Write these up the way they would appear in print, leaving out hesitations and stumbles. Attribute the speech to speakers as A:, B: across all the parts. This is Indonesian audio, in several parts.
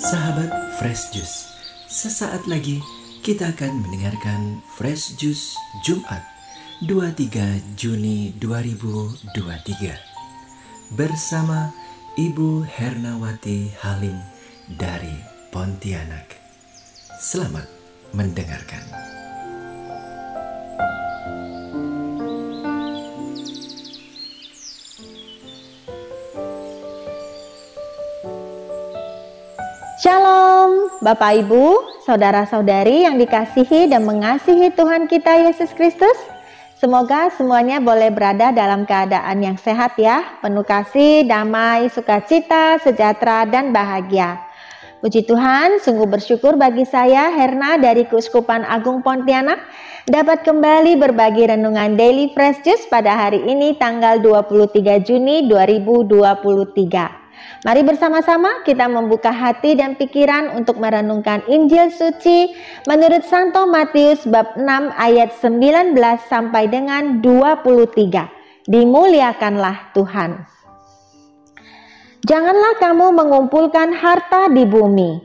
A: Sahabat Fresh Juice, sesaat lagi kita akan mendengarkan Fresh Juice Jumat 23 Juni 2023 bersama Ibu Hernawati Halim dari Pontianak. Selamat mendengarkan.
B: Shalom Bapak Ibu, saudara-saudari yang dikasihi dan mengasihi Tuhan kita Yesus Kristus. Semoga semuanya boleh berada dalam keadaan yang sehat ya, penuh kasih, damai, sukacita, sejahtera, dan bahagia. Puji Tuhan, sungguh bersyukur bagi saya, Herna dari Keuskupan Agung Pontianak, dapat kembali berbagi renungan Daily Fresh Juice pada hari ini tanggal 23 Juni 2023. Mari bersama-sama kita membuka hati dan pikiran untuk merenungkan Injil Suci menurut Santo Matius bab 6 ayat 19 sampai dengan 23. Dimuliakanlah Tuhan. Janganlah kamu mengumpulkan harta di bumi.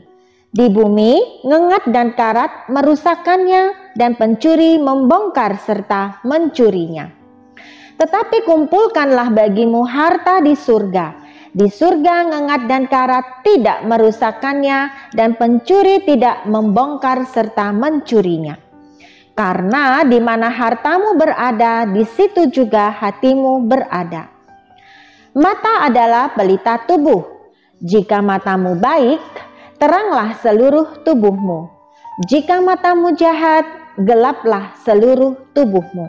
B: Di bumi, ngengat dan karat merusakkannya dan pencuri membongkar serta mencurinya. Tetapi kumpulkanlah bagimu harta di surga. Di surga ngengat dan karat tidak merusakkannya dan pencuri tidak membongkar serta mencurinya. Karena di mana hartamu berada, di situ juga hatimu berada. Mata adalah pelita tubuh. Jika matamu baik, teranglah seluruh tubuhmu. Jika matamu jahat, gelaplah seluruh tubuhmu.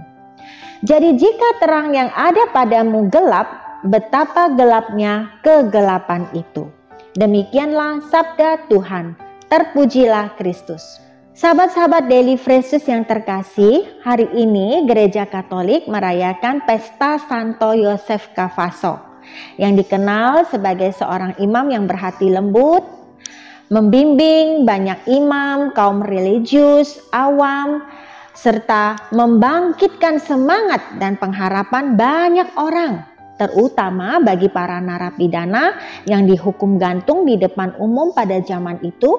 B: Jadi jika terang yang ada padamu gelap, betapa gelapnya kegelapan itu. Demikianlah sabda Tuhan. Terpujilah Kristus. Sahabat-sahabat Daily Fresh Juice yang terkasih, hari ini Gereja Katolik merayakan pesta Santo Yosef Kavaso yang dikenal sebagai seorang imam yang berhati lembut, membimbing banyak imam, kaum religius, awam, serta membangkitkan semangat dan pengharapan banyak orang, terutama bagi para narapidana yang dihukum gantung di depan umum pada zaman itu,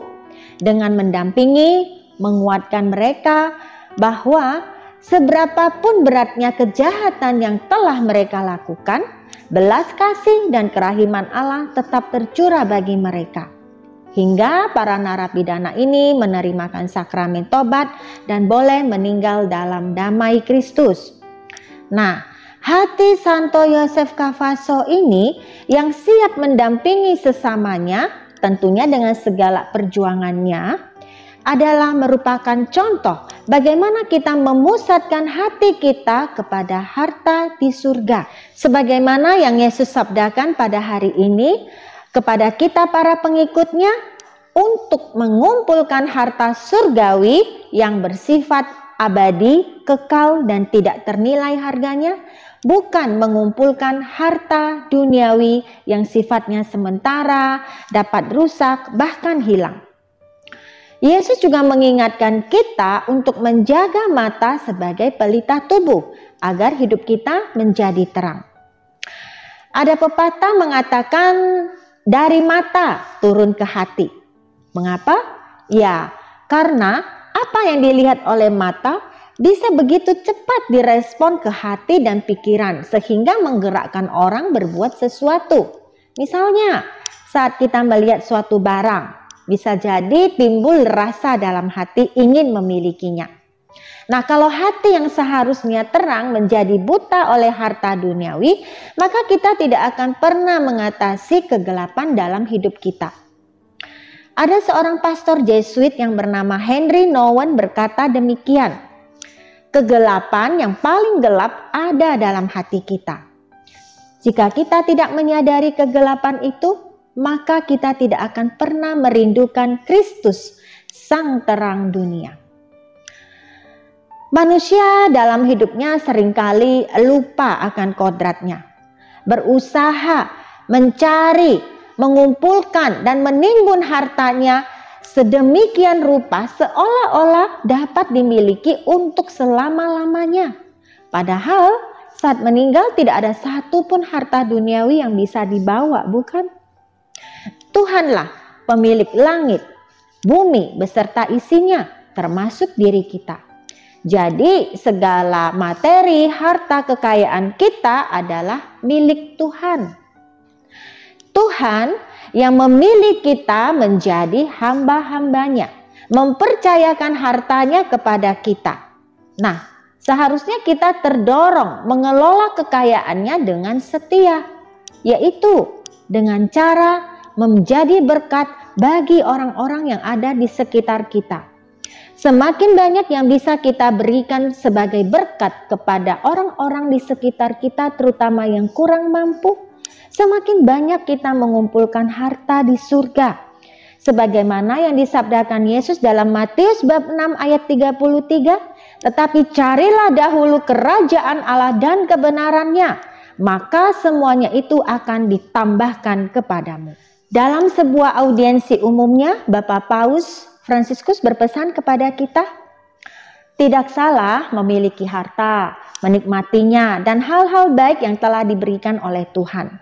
B: dengan mendampingi, menguatkan mereka bahwa seberapapun beratnya kejahatan yang telah mereka lakukan, belas kasih dan kerahiman Allah tetap tercurah bagi mereka. Hingga para narapidana ini menerimakan sakramen tobat dan boleh meninggal dalam damai Kristus. Nah, hati Santo Yosef Kavaso ini yang siap mendampingi sesamanya, tentunya dengan segala perjuangannya, adalah merupakan contoh bagaimana kita memusatkan hati kita kepada harta di surga. Sebagaimana yang Yesus sabdakan pada hari ini kepada kita para pengikutnya, untuk mengumpulkan harta surgawi yang bersifat abadi, kekal, dan tidak ternilai harganya, bukan mengumpulkan harta duniawi yang sifatnya sementara, dapat rusak, bahkan hilang. Yesus juga mengingatkan kita untuk menjaga mata sebagai pelita tubuh agar hidup kita menjadi terang. Ada pepatah mengatakan dari mata turun ke hati. Mengapa? Ya, karena apa yang dilihat oleh mata bisa begitu cepat direspon ke hati dan pikiran sehingga menggerakkan orang berbuat sesuatu. Misalnya, saat kita melihat suatu barang, bisa jadi timbul rasa dalam hati ingin memilikinya. Nah, kalau hati yang seharusnya terang menjadi buta oleh harta duniawi, maka kita tidak akan pernah mengatasi kegelapan dalam hidup kita. Ada seorang pastor Jesuit yang bernama Henry Nouwen berkata demikian, kegelapan yang paling gelap ada dalam hati kita. Jika kita tidak menyadari kegelapan itu, maka kita tidak akan pernah merindukan Kristus, sang terang dunia. Manusia dalam hidupnya seringkali lupa akan kodratnya. Berusaha, mencari, mengumpulkan dan menimbun hartanya sedemikian rupa seolah-olah dapat dimiliki untuk selama-lamanya. Padahal saat meninggal tidak ada satupun harta duniawi yang bisa dibawa, bukan? Tuhanlah pemilik langit, bumi beserta isinya, termasuk diri kita. Jadi segala materi, harta, kekayaan kita adalah milik Tuhan. Tuhan yang memilih kita menjadi hamba-hambanya, mempercayakan hartanya kepada kita. Nah, seharusnya kita terdorong mengelola kekayaannya dengan setia, yaitu dengan cara menjadi berkat bagi orang-orang yang ada di sekitar kita. Semakin banyak yang bisa kita berikan sebagai berkat kepada orang-orang di sekitar kita, terutama yang kurang mampu, semakin banyak kita mengumpulkan harta di surga. Sebagaimana yang disabdakan Yesus dalam Matius bab 6 ayat 33, tetapi carilah dahulu kerajaan Allah dan kebenarannya, maka semuanya itu akan ditambahkan kepadamu. Dalam sebuah audiensi umumnya, Bapak Paus Fransiskus berpesan kepada kita, tidak salah memiliki harta, menikmatinya, dan hal-hal baik yang telah diberikan oleh Tuhan.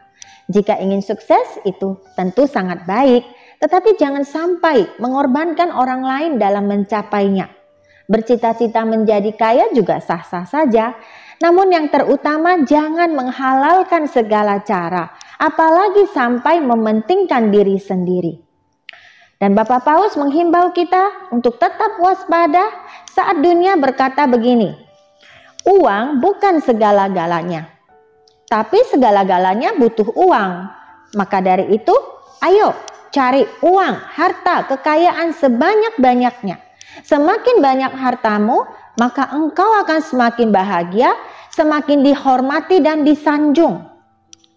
B: Jika ingin sukses, itu tentu sangat baik, tetapi jangan sampai mengorbankan orang lain dalam mencapainya. Bercita-cita menjadi kaya juga sah-sah saja, namun yang terutama jangan menghalalkan segala cara, apalagi sampai mementingkan diri sendiri. Dan Bapak Paus menghimbau kita untuk tetap waspada saat dunia berkata begini, uang bukan segala-galanya, tapi segala-galanya butuh uang. Maka dari itu, ayo cari uang, harta, kekayaan sebanyak-banyaknya. Semakin banyak hartamu, maka engkau akan semakin bahagia, semakin dihormati dan disanjung.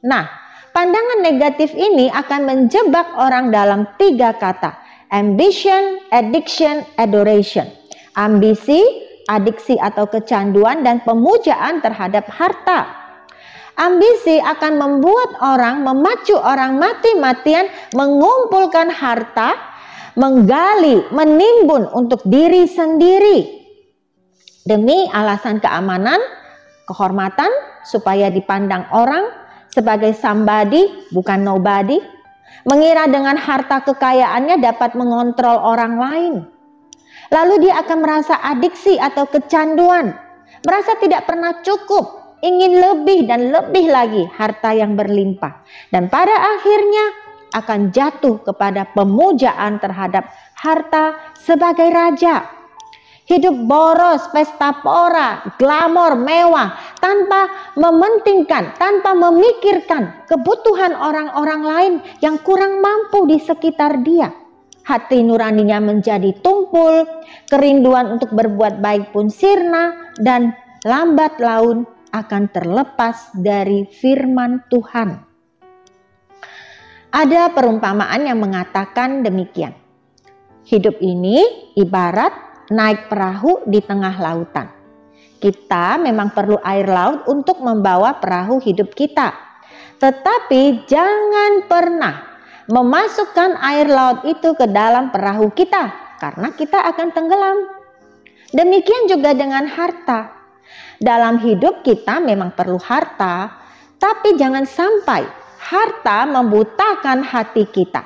B: Nah, pandangan negatif ini akan menjebak orang dalam 3 kata. Ambition, addiction, adoration. Ambisi, adiksi atau kecanduan, dan pemujaan terhadap harta. Ambisi akan membuat orang, memacu orang mati-matian mengumpulkan harta, menggali, menimbun untuk diri sendiri. Demi alasan keamanan, kehormatan, supaya dipandang orang sebagai somebody, bukan nobody. Mengira dengan harta kekayaannya dapat mengontrol orang lain. Lalu dia akan merasa adiksi atau kecanduan, merasa tidak pernah cukup, ingin lebih dan lebih lagi harta yang berlimpah. Dan pada akhirnya akan jatuh kepada pemujaan terhadap harta sebagai raja. Hidup boros, pesta pora, glamor, mewah, tanpa mementingkan, tanpa memikirkan kebutuhan orang-orang lain yang kurang mampu di sekitar dia. Hati nuraninya menjadi tumpul, kerinduan untuk berbuat baik pun sirna, dan lambat laun akan terlepas dari firman Tuhan. Ada perumpamaan yang mengatakan demikian. Hidup ini ibarat naik perahu di tengah lautan. Kita memang perlu air laut untuk membawa perahu hidup kita. Tetapi jangan pernah memasukkan air laut itu ke dalam perahu kita, karena kita akan tenggelam. Demikian juga dengan harta. Dalam hidup kita memang perlu harta, tapi jangan sampai harta membutakan hati kita.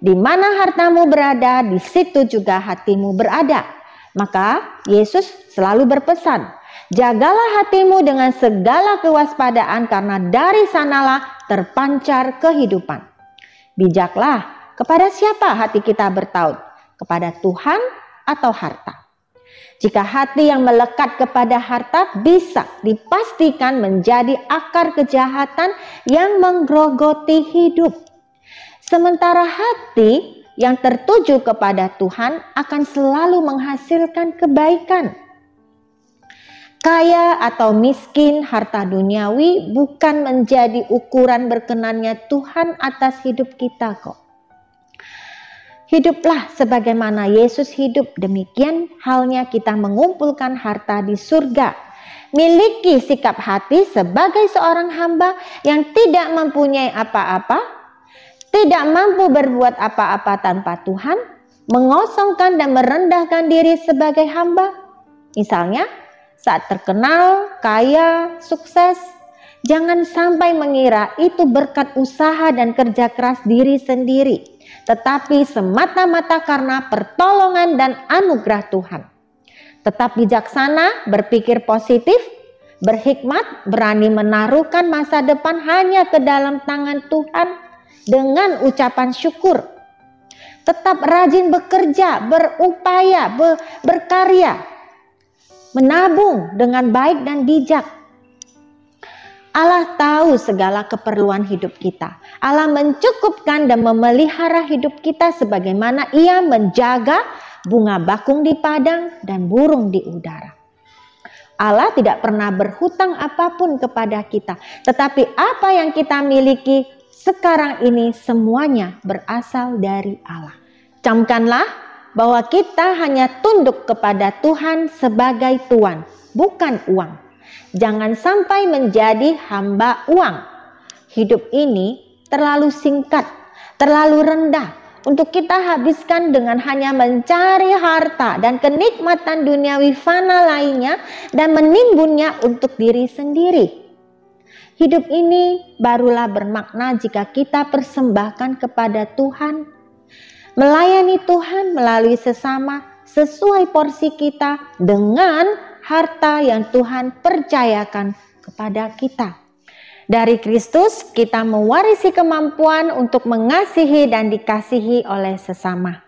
B: Di mana hartamu berada, di situ juga hatimu berada. Maka Yesus selalu berpesan, jagalah hatimu dengan segala kewaspadaan, karena dari sanalah terpancar kehidupan. Bijaklah, kepada siapa hati kita bertaut? Kepada Tuhan atau harta? Jika hati yang melekat kepada harta bisa dipastikan menjadi akar kejahatan yang menggerogoti hidup. Sementara hati yang tertuju kepada Tuhan akan selalu menghasilkan kebaikan. Kaya atau miskin, harta duniawi bukan menjadi ukuran berkenannya Tuhan atas hidup kita kok. Hiduplah sebagaimana Yesus hidup, demikian halnya kita mengumpulkan harta di surga. Miliki sikap hati sebagai seorang hamba yang tidak mempunyai apa-apa, tidak mampu berbuat apa-apa tanpa Tuhan, mengosongkan dan merendahkan diri sebagai hamba. Misalnya, saat terkenal, kaya, sukses, Jangan sampai mengira itu berkat usaha dan kerja keras diri sendiri, tetapi semata-mata karena pertolongan dan anugerah Tuhan. Tetap bijaksana, berpikir positif, berhikmat, berani menaruhkan masa depan hanya ke dalam tangan Tuhan dengan ucapan syukur. Tetap rajin bekerja, berupaya, berkarya, menabung dengan baik dan bijak. Allah tahu segala keperluan hidup kita. Allah mencukupkan dan memelihara hidup kita sebagaimana Ia menjaga bunga bakung di padang dan burung di udara. Allah tidak pernah berhutang apapun kepada kita, tetapi apa yang kita miliki sekarang ini semuanya berasal dari Allah. Camkanlah bahwa kita hanya tunduk kepada Tuhan sebagai Tuan, bukan uang. Jangan sampai menjadi hamba uang. Hidup ini terlalu singkat, terlalu rendah untuk kita habiskan dengan hanya mencari harta dan kenikmatan duniawi fana lainnya dan menimbunnya untuk diri sendiri. Hidup ini barulah bermakna jika kita persembahkan kepada Tuhan, melayani Tuhan melalui sesama sesuai porsi kita dengan harta yang Tuhan percayakan kepada kita. Dari Kristus kita mewarisi kemampuan untuk mengasihi dan dikasihi oleh sesama.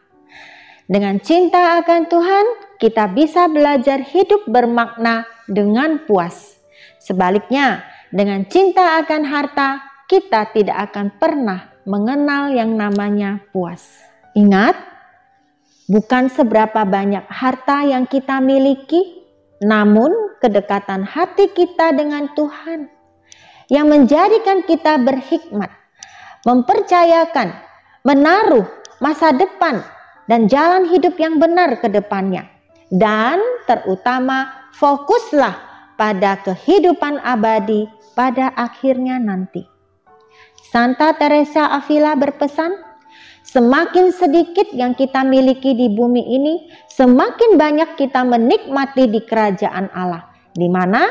B: Dengan cinta akan Tuhan, kita bisa belajar hidup bermakna dengan puas. Sebaliknya, dengan cinta akan harta, kita tidak akan pernah mengenal yang namanya puas. Ingat, bukan seberapa banyak harta yang kita miliki, namun kedekatan hati kita dengan Tuhan yang menjadikan kita berhikmat, mempercayakan, menaruh masa depan dan jalan hidup yang benar ke depannya. Dan terutama fokuslah pada kehidupan abadi pada akhirnya nanti. Santa Teresa Avila berpesan, semakin sedikit yang kita miliki di bumi ini, semakin banyak kita menikmati di kerajaan Allah, di mana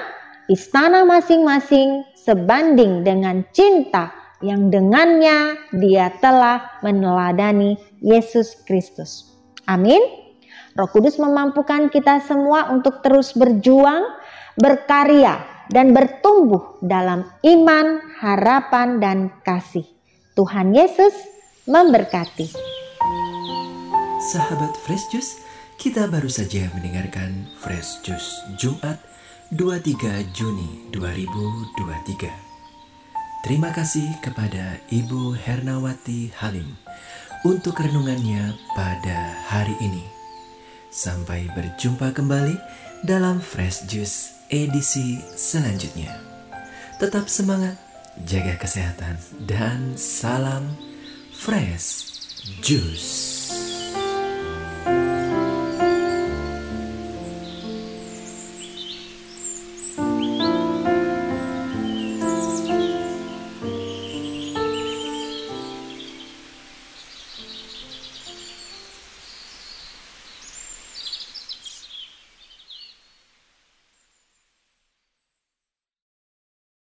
B: istana masing-masing sebanding dengan cinta yang dengannya Dia telah meneladani Yesus Kristus. Amin. Roh Kudus memampukan kita semua untuk terus berjuang, berkarya, dan bertumbuh dalam iman, harapan, dan kasih. Tuhan Yesus memberkati.
A: Sahabat Fresh Juice, kita baru saja mendengarkan Fresh Juice Jumat 23 Juni 2023. Terima kasih kepada Ibu Hernawati Halim untuk renungannya pada hari ini. Sampai berjumpa kembali dalam Fresh Juice edisi selanjutnya. Tetap semangat, jaga kesehatan, dan salam Fresh Juice.